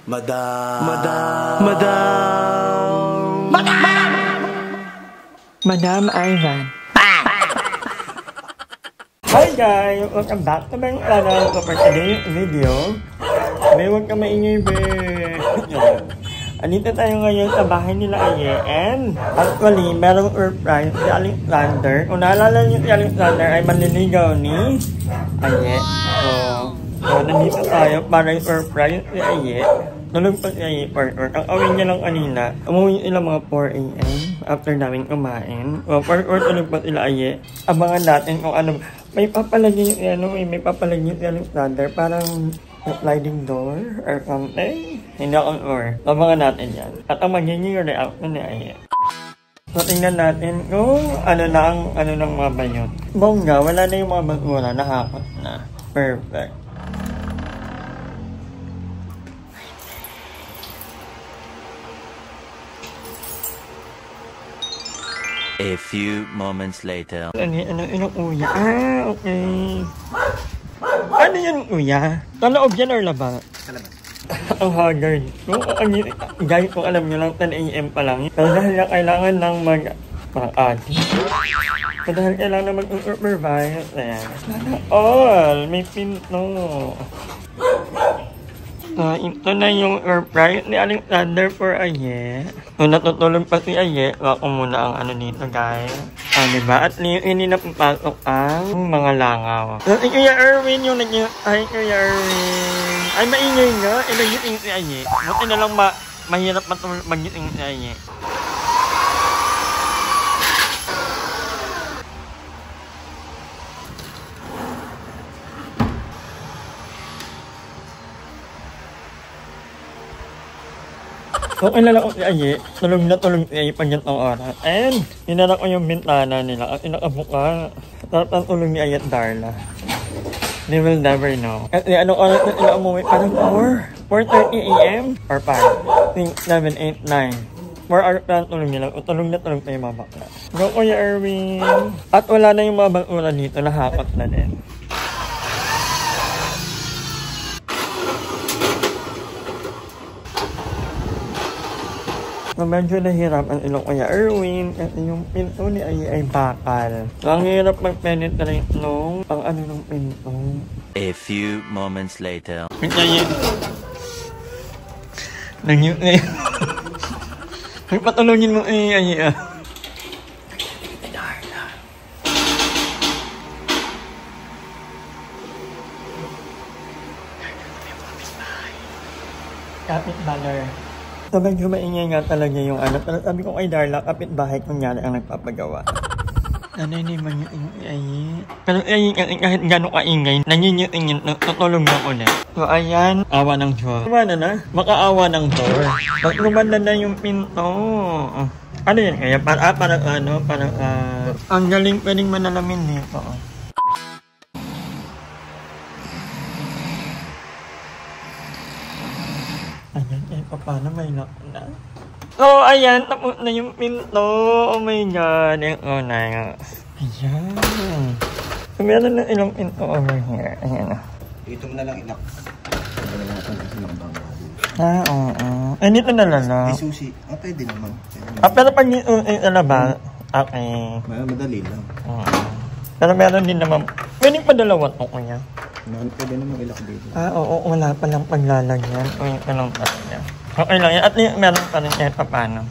Madam Ivan. Hi guys! Welcome back to my channel. So for today's video, huwag ka maingay be. Andito tayo ngayon sa bahay nila Aye, and actually, merong surprise si Alexander. Kung naalala niyo si Alexander ay manliligaw ni Aye. So nandito tayo para i-surprise si Aye. Tulog pa si Aye for work. Ang awin niya lang kanina, umuwi sila mga 4 AM after namin kumain. So for work, tulog pa sila Aye. Abangan natin kung ano. May papalagay may papalagay si Alexander. Parang sliding door or something. Hindi ako sure. Abangan natin yan. At ang magiging reaction ni Aye. So tingnan natin kung ano ng mga bayot. Bongga, wala na yung mga basura. Nakakot na. Perfect. A few moments later. Ano uya? Okay. Ano yan uya? Taloob yan or laba? Talabas. Ang haggard. Guys, kung alam nyo lang, 10 AM pa lang. Pero dahil na kailangan ng mag-adi. So dahil kailangan na mag-supervise. Ayan. All! May pinto. Ito na yung surprise ni Alexander for Aye. So natutulog pa si Aye. Wako muna ang dito guys. Diba? At hindi na papasok ang mga langaw. So Kuya Erwin yung ay Kuya Erwin. Ay maingay nga. Nagising si Aye. Buti na lang mahirap magising si Aye. So, kilala ko si Aye, tulog na tulog si Aye pag gantong oras. And, hinarap ko yung bintana nila at inakabuka. Tapos tulog ni Aye at Darla. They will never know. At anong oras na sila umuwi? Parang 4:30 AM? Or 5? 7, 8, 9. 4 hours na tulog nila. Tulog na tulog tayo mga bakla. Go Kuya Erwin. At wala na yung mga basura dito. Nahakot na din. So, medyo nahirap ang ilong Kuya Erwin kasi yung pinto ni Aye ay bakal. So, ang hirap mag-penetrate nung ng pinto. A few moments later. Aye. Nangyut na yun. Patulungin mo Aye ah. Kapit baler. So, medyo maingay nga talaga yung pero sabi ko kay Darla, kapitbahay kunyari ang nagpapagawa. Hindi man yung Aye. Pero Aye, kahit gano'ng kaingay, nangingitingin, tutulog na ulit. So, ayan, awa ng Diyos. Kumana na, makaawa ng door. Pag lumanda na yung pinto. Ano yan kaya? Ang galing pwedeng manalamin dito. Ayan, paano may lock na? So, ayan, tapos na yung pinto. Oh my God. Ayan. So, meron na ilang pinto over here. Ayan. Dito mo na lang inak. Oo. Ay, dito na lang. May susi. Pwede naman. Pero pag ba? Okay. Madali lang. Pero meron din naman. Pwedeng pa dalawa to kuya. Pwede naman ilak dito. Oo. Wala pa lang paglalagyan. Ito lang pa niya. Okay lang yan. At meron pa rin kahit pa paano.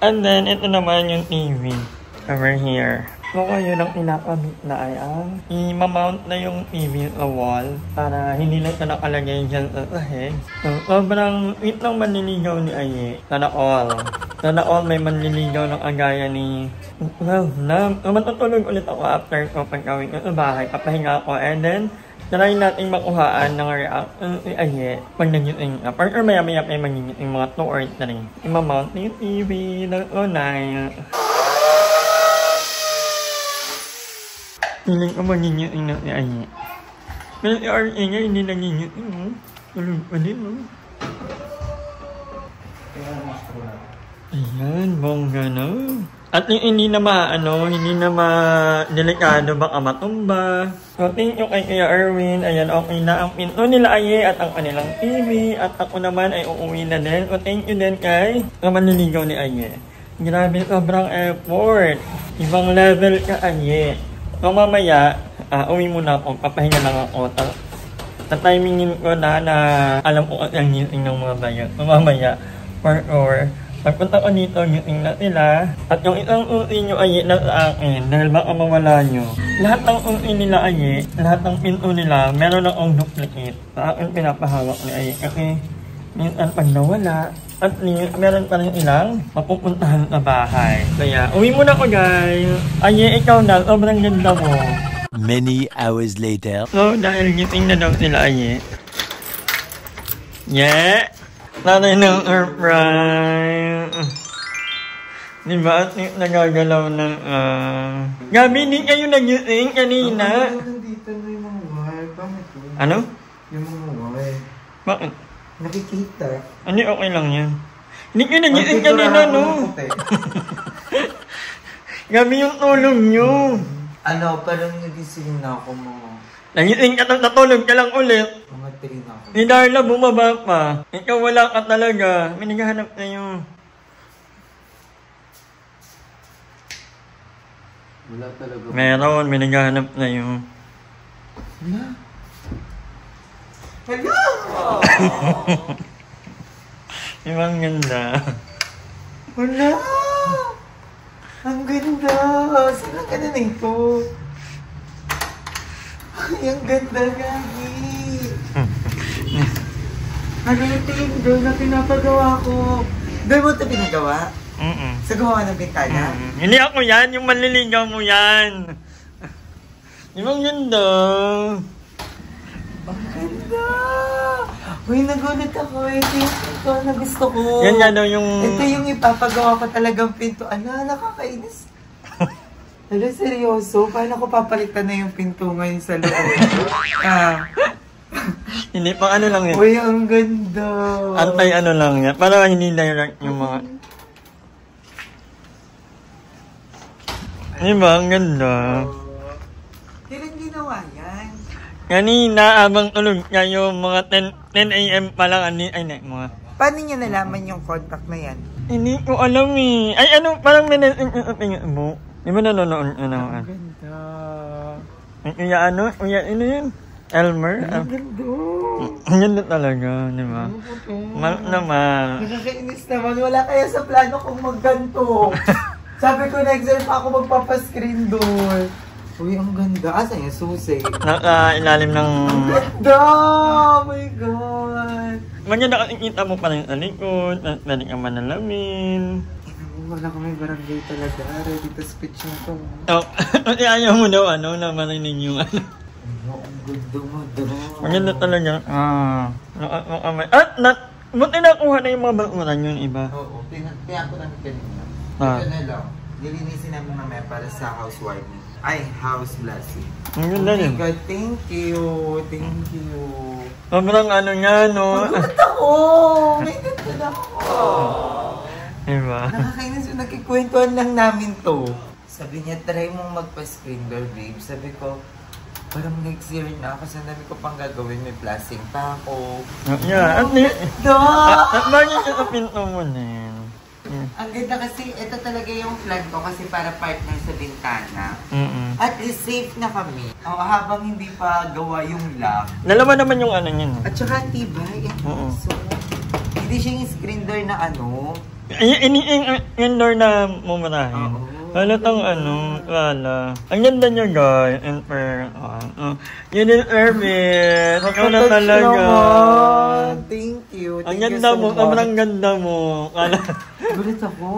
And then, ito naman yung TV. Over here. So, yun ang pinakamit na ay ang i-mount na yung TV sa wall para hindi lang ito nakalagay dyan sa sahig. So, sobrang wait lang manliligaw ni Aye. Sana all may manliligaw ng agaya ni... Well, matutulog ulit ako after ko pagkawin ko sa bahay. Papahinga ako and then try natin makuhaan ng reaction si Aye pag nag-ngiting na. Or maya-maya pa yung mag-ngiting mga 2 or 3. I-mount na yung TV ng online. Feeling ko mag-ngiting na si Aye. Pero si RA nga hindi nag-ngiting, no? Tulog pa din, no? Ayan, bongga na. At yung hindi na delikado baka matumba. So, thank you kay Kuya Erwin. Ayan, okay na ang pinto nila Aye at ang kanilang TV. At ako naman ay uuwi na din. So, thank you din kay ang manliligaw ni Aye. Grabe, sobrang effort. Ibang level ka, Aye. So, mamaya, uwi muna ako. Papahinga lang ako. Tatimingin ko na alam ko ang ngiting ng mga bayan. So, mamaya, for sure, pagpunta ko dito, ngiting na sila. At yung isang uwi nyo Aye na sa akin, dahil baka mawala nyo. Lahat ng uwi nila Aye, lahat ng pinto nila, meron akong duplicate. Sa akin pinapahawak ni Aye. Kasi, minsan pag nawala, at meron pa rin ilang mapupuntahan sa bahay. Kaya, uwi muna ko guys. Aye, ikaw na, sobrang ganda mo. Many hours later. So, dahil ngiting na daw sila Aye. Yeah! Nanay ng airfryer. Diba? At nagagalaw ng Gabi, hindi kayo nag-using kanina. Nandito na yung mga wire. Bakit yun? Ano? Yung mga wire. Bakit? Nakikita. Hindi, okay lang yan. Hindi kayo nag-using kanina, no? Gabi yung tulog nyo. Ano, parang nagising na ako mga... Nag-using ka, natulog ka lang ulit. Mga 3 na ako. Si Darla bumaba pa. Ikaw wala ka talaga. May naghahanap na yun. Wala talaga. Meron, may naghahanap na yun. Hello! Ibang ganda. Wala! Ang ganda! Saan ka na nito? Ay, ang ganda, Gagi! Ano yung Tinder na pinapagawa ko? Doon mo ito pinagawa? Sa gawa ng bintana? Hindi ako yan, yung manliligaw mo yan. Ibang ganda. Ang ganda! Uy, nagulat ako eh. Ito na gusto ko. Yan nga daw yung... Ito yung ipapagawa ko talagang pinto. Ala, nakakainis. Ala, seryoso? Paano ko papalitan na yung pinto ngayon sa loob? Hindi, pang ano lang yan. Uy, ang ganda. Antay ano lang yan. Para hindi direct yung mga... Diba? Ang ganda. Kailan ginawa yan? Kanina, abang tulog kayo, mga 10 a.m. pa lang. Mga... Paano niya nalaman yung contact na yan? Hindi ko alam eh. Ay, ano, parang may natingin mo. Di ba nanonood? Ang ganda. Kuya ano? Kuya ano yun? Elmer? Ang ganda. Ang ganda talaga, di ba? Mal naman. Nakakainis naman. Wala kaya sa plano kong magganto. Sabi ko next time pa ako magpapascreen door. Uy, ang ganda. Asan yung susi? Naka-ilalim ng... Ang ganda! Oh my God! Maganda kasi kita mo pa rin sa likod. Pwede kang manalamin. Wala kami barangay talaga. Ready to speech na to. Oh, kasi ayaw mo daw na marinig yung ano. Ang ganda mo daw. Maganda talaga. Buti nakuha na yung mga bakuran yung iba. Oo, tiyak ko namin kanina. Ah. Ito na lang. Nilinisin namin mamaya para sa housewarming. Ay, house blessing. Ang ganda Oh my yun. God, thank you. Thank you. Sobrang ano nga, no? Maganda ako! May ganda ako! Diba? Nakakainis yung nagkikwentuhan lang namin to. Sabi niya, try mong magpa-screen door, babe. Sabi ko, parang next year na kasi ang dami ko pang gagawin. May plasing pa ako. Yeah, at bakit ito pinto mo din? Ang ganda kasi, ito talaga yung plan ko kasi para partner sa bintana. At least safe na kami. Habang hindi pa gawa yung lock. Dalawa naman yung ano yun. At saka tibay. So, hindi siya yung screen door na ano. Yung door na mumurahin. Halatang ano, wala. Ang ganda niya guys. And for, you deserve it. Ikaw na talaga. Thank you. Ang ganda mo, sobrang ganda mo. Gulit ako.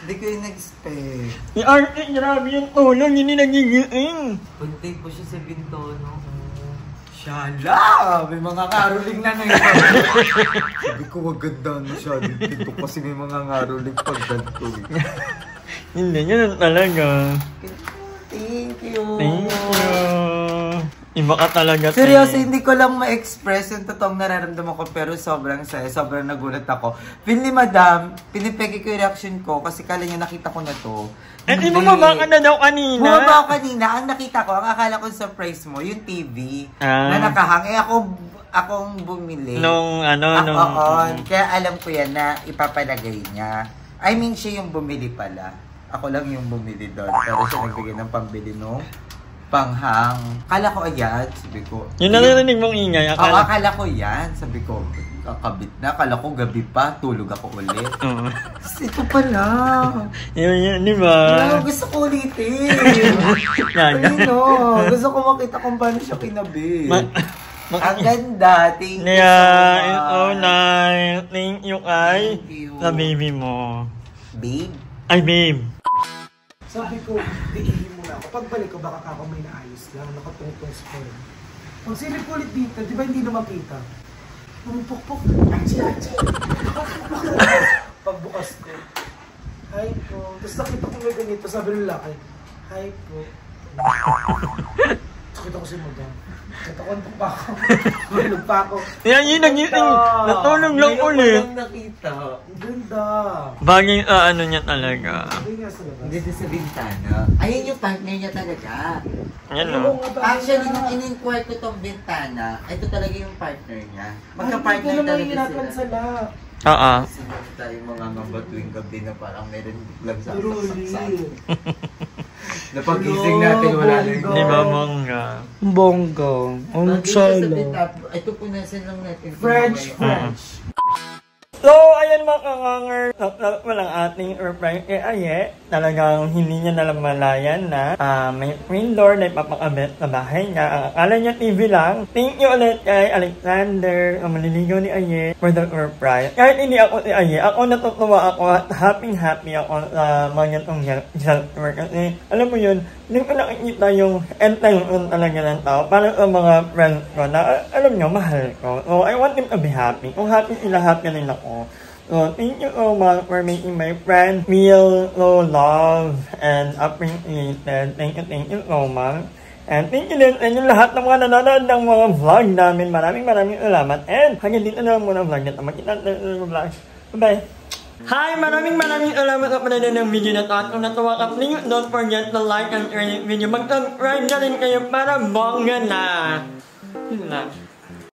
Hindi ko yung nag-expect. Si Arte, grabe yung tulong, hindi nagigising. Puntay po siya sa bintono. Shala! May mga ngaruling na ngayon. Sabi ko, wag ganda na siya. Dito kasi may mga ngaruling pag ganito. Hindi, ganun talaga. Thank you. Thank you. Iba ka talaga. Seryoso, hindi ko lang ma-express yung totoong nararamdaman ko pero sobrang saya, sobrang nagulat ako. Pin ni Madam, pinipeki ko yung reaction ko kasi kala niya nakita ko na to. Di bumaba ka na daw kanina. Bumaba ako kanina. Ang nakita ko, ang akala ko surprise mo, yung TV na nakahang. Akong bumili. Nung Kaya alam ko yan na ipapalagay niya. I mean, siya yung bumili pala. Ako lang yung bumili doon. Pero siya nagbigay ng pambili nung panghang. Akala ko ayan, sabi ko. Yung naririnig mong ingay, akala ko yan. Sabi ko, kakabit na. Akala ko gabi pa, tulog ako ulit. Ito pala. Yun, di ba? Gusto ko ulitin. Gusto ko makita kung paano siya kinabit. Ang ganda. Thank you so much. Thank you kay sa baby mo. Babe? Ay, babe. Sabi ko, diihin mo na ako. Pagbalik ko, baka ako may naayos lang, nakatungtong spoil. Pag silip ko ulit dito, di ba hindi na makita? Pumupukpuk. Pagbukas ko, hi po. Tapos nakita ko may ganito, sabi ng laki, hi po. Nakita ko si Madam. Natakontok pa ako. Tulog pa ako. Yan yun, natulog lang ulit. Nakita. Ganda. Bagay niya talaga. Dito sa bintana. Ayun yung partner niya talaga. Yan o. Actually, nung in-inquire ko tong bintana, ito talaga yung partner niya. Magka-partner talaga sila. Sinabi tayo mga ngamba tuwing gabi na parang meron lang sa napagising natin, wala rin. Di ba, bongga? Bongga. Ang solo. Ito punasan lang natin. French. So, ayan mga kanganger, walang ating airfryer aye. Talagang hindi niya nalamalayan na may screen door na ipapakabit sa bahay niya. Ang akala niya TV lang. Thank you ulit kay Alexander, ang maliligaw ni Aye, for the airfryer. Kahit hindi ako si Aye, ako natutuwa ako at happy ako sa mga itong shelter. Kasi, alam mo yun, hindi ko nakikita yung entitlement talaga ng tao para sa mga friends ko na, alam nyo, mahal ko. So, I want them to be happy. Kung happy sila, happy rin ako. So, thank you so much for making my friend feel so loved and appreciated. Thank you so much. And thank you din sa inyo lahat ng mga nanonood ng mga vlog namin. Maraming salamat. And hanggang dito na lang muna ang vlog nito. Magkita natin ng vlog. Bye-bye. Hi! Maraming salamat sa panonood ng video na ito. At kung natuwa ka, please don't forget to like and share this video. Mag-subscribe na rin kayo para bongga na. Yun na.